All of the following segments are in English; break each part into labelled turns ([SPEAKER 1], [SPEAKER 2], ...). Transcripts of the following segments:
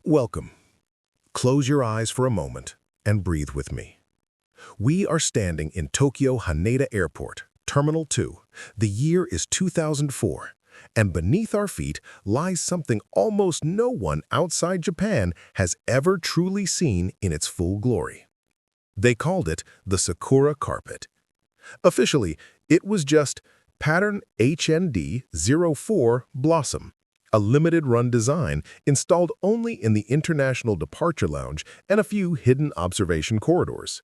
[SPEAKER 1] Welcome. Close your eyes for a moment and breathe with me. We are standing in Tokyo Haneda Airport, Terminal 2. The year is 2004, and beneath our feet lies something almost no one outside Japan has ever truly seen in its full glory. They called it the Sakura Carpet. Officially, it was just Pattern HND04 Blossom, a limited-run design installed only in the International Departure Lounge and a few hidden observation corridors.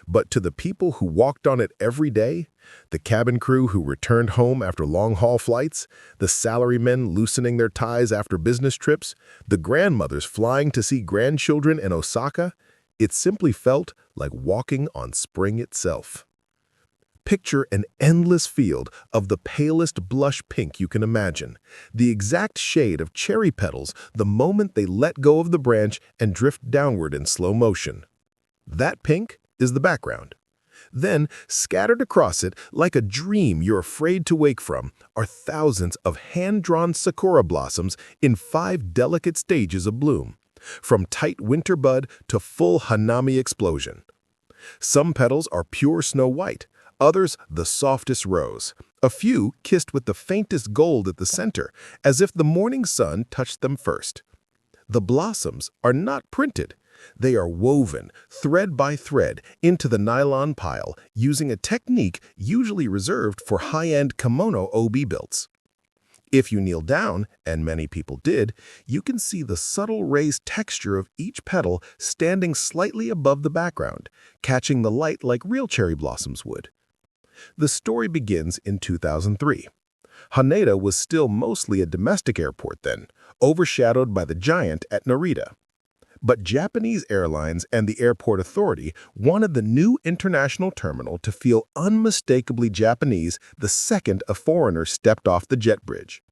[SPEAKER 1] But to the people who walked on it every day, the cabin crew who returned home after long-haul flights, the salarymen loosening their ties after business trips, the grandmothers flying to see grandchildren in Osaka, it simply felt like walking on spring itself. Picture an endless field of the palest blush pink you can imagine, the exact shade of cherry petals the moment they let go of the branch and drift downward in slow motion. That pink is the background. Then, scattered across it, like a dream you're afraid to wake from, are thousands of hand-drawn sakura blossoms in 5 delicate stages of bloom, from tight winter bud to full hanami explosion. Some petals are pure snow white, others the softest rose, a few kissed with the faintest gold at the center, as if the morning sun touched them first. The blossoms are not printed. They are woven, thread by thread, into the nylon pile using a technique usually reserved for high-end kimono obi builds. If you kneel down, and many people did, you can see the subtle raised texture of each petal standing slightly above the background, catching the light like real cherry blossoms would. The story begins in 2003. Haneda was still mostly a domestic airport then, overshadowed by the giant at Narita. But Japanese airlines and the airport authority wanted the new international terminal to feel unmistakably Japanese the second a foreigner stepped off the jet bridge.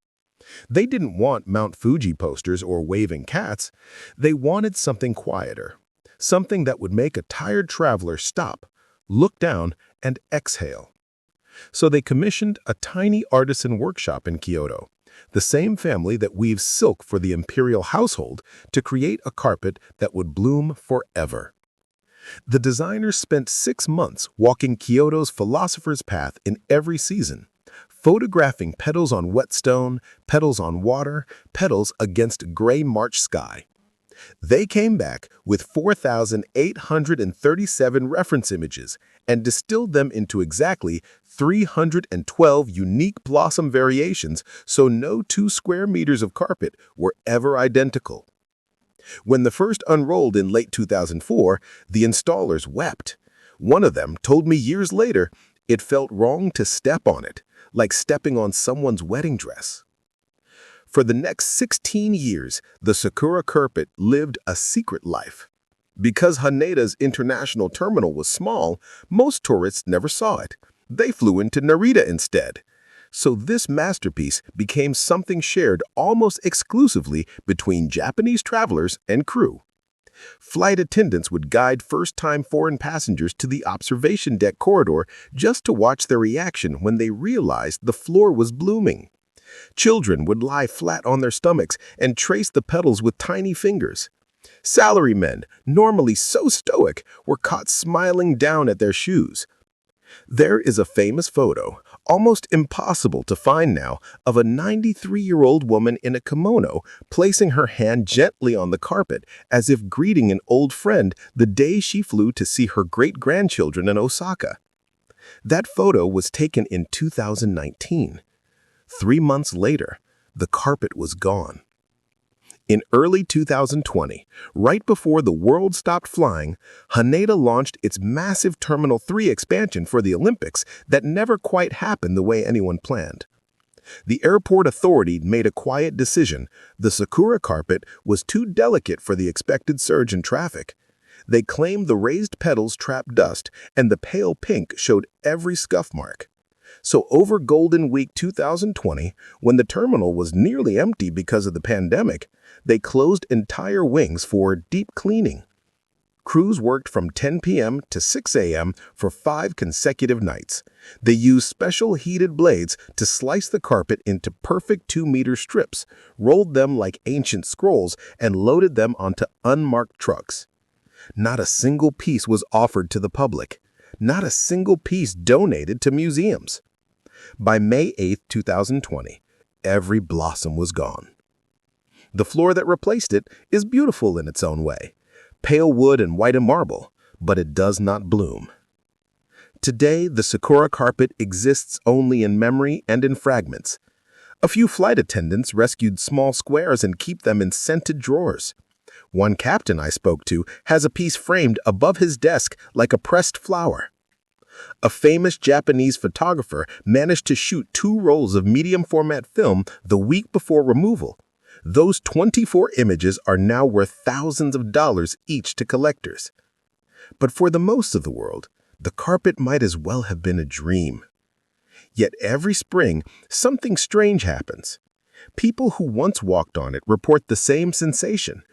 [SPEAKER 1] They didn't want Mount Fuji posters or waving cats. They wanted something quieter, something that would make a tired traveler stop, look down, and exhale. So they commissioned a tiny artisan workshop in Kyoto, the same family that weaves silk for the imperial household, to create a carpet that would bloom forever. The designers spent 6 months walking Kyoto's philosopher's path in every season, photographing petals on wet stone, petals on water, petals against gray March sky. They came back with 4,837 reference images and distilled them into exactly 312 unique blossom variations, so no 2 square meters of carpet were ever identical. When the first unrolled in late 2004, the installers wept. One of them told me years later it felt wrong to step on it, like stepping on someone's wedding dress. For the next 16 years, the Sakura Carpet lived a secret life. Because Haneda's international terminal was small, most tourists never saw it. They flew into Narita instead. So this masterpiece became something shared almost exclusively between Japanese travelers and crew. Flight attendants would guide first-time foreign passengers to the observation deck corridor just to watch their reaction when they realized the floor was blooming. Children would lie flat on their stomachs and trace the petals with tiny fingers. Salarymen, normally so stoic, were caught smiling down at their shoes. There is a famous photo, almost impossible to find now, of a 93-year-old woman in a kimono placing her hand gently on the carpet as if greeting an old friend the day she flew to see her great-grandchildren in Osaka. That photo was taken in 2019. 3 months later, the carpet was gone. In early 2020, right before the world stopped flying, Haneda launched its massive Terminal 3 expansion for the Olympics that never quite happened the way anyone planned. The airport authority made a quiet decision. The Sakura Carpet was too delicate for the expected surge in traffic. They claimed the raised petals trapped dust, and the pale pink showed every scuff mark. So over Golden Week 2020, when the terminal was nearly empty because of the pandemic, they closed entire wings for deep cleaning. Crews worked from 10 p.m. to 6 a.m. for 5 consecutive nights. They used special heated blades to slice the carpet into perfect 2-meter strips, rolled them like ancient scrolls, and loaded them onto unmarked trucks. Not a single piece was offered to the public. Not a single piece donated to museums. By May 8, 2020, every blossom was gone. The floor that replaced it is beautiful in its own way. Pale wood and white marble, but it does not bloom. Today, the Sakura carpet exists only in memory and in fragments. A few flight attendants rescued small squares and keep them in scented drawers. One captain I spoke to has a piece framed above his desk like a pressed flower. A famous Japanese photographer managed to shoot 2 rolls of medium-format film the week before removal. Those 24 images are now worth thousands of dollars each to collectors. But for the most of the world, the carpet might as well have been a dream. Yet every spring, something strange happens. People who once walked on it report the same sensation.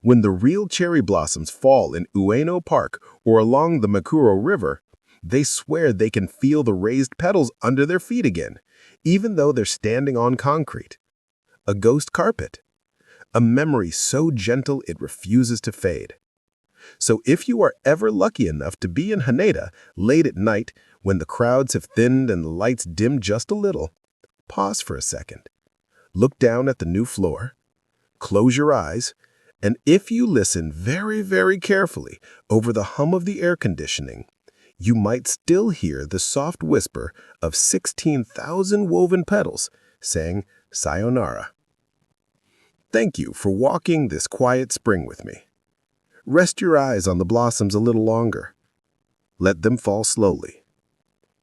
[SPEAKER 1] When the real cherry blossoms fall in Ueno Park or along the Makuro River, they swear they can feel the raised petals under their feet again, even though they're standing on concrete. A ghost carpet. A memory so gentle it refuses to fade. So if you are ever lucky enough to be in Haneda late at night when the crowds have thinned and the lights dim just a little, pause for a second. Look down at the new floor. Close your eyes. And if you listen very, very carefully over the hum of the air conditioning, you might still hear the soft whisper of 16,000 woven petals saying sayonara. Thank you for walking this quiet spring with me. Rest your eyes on the blossoms a little longer. Let them fall slowly.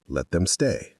[SPEAKER 1] Let them stay.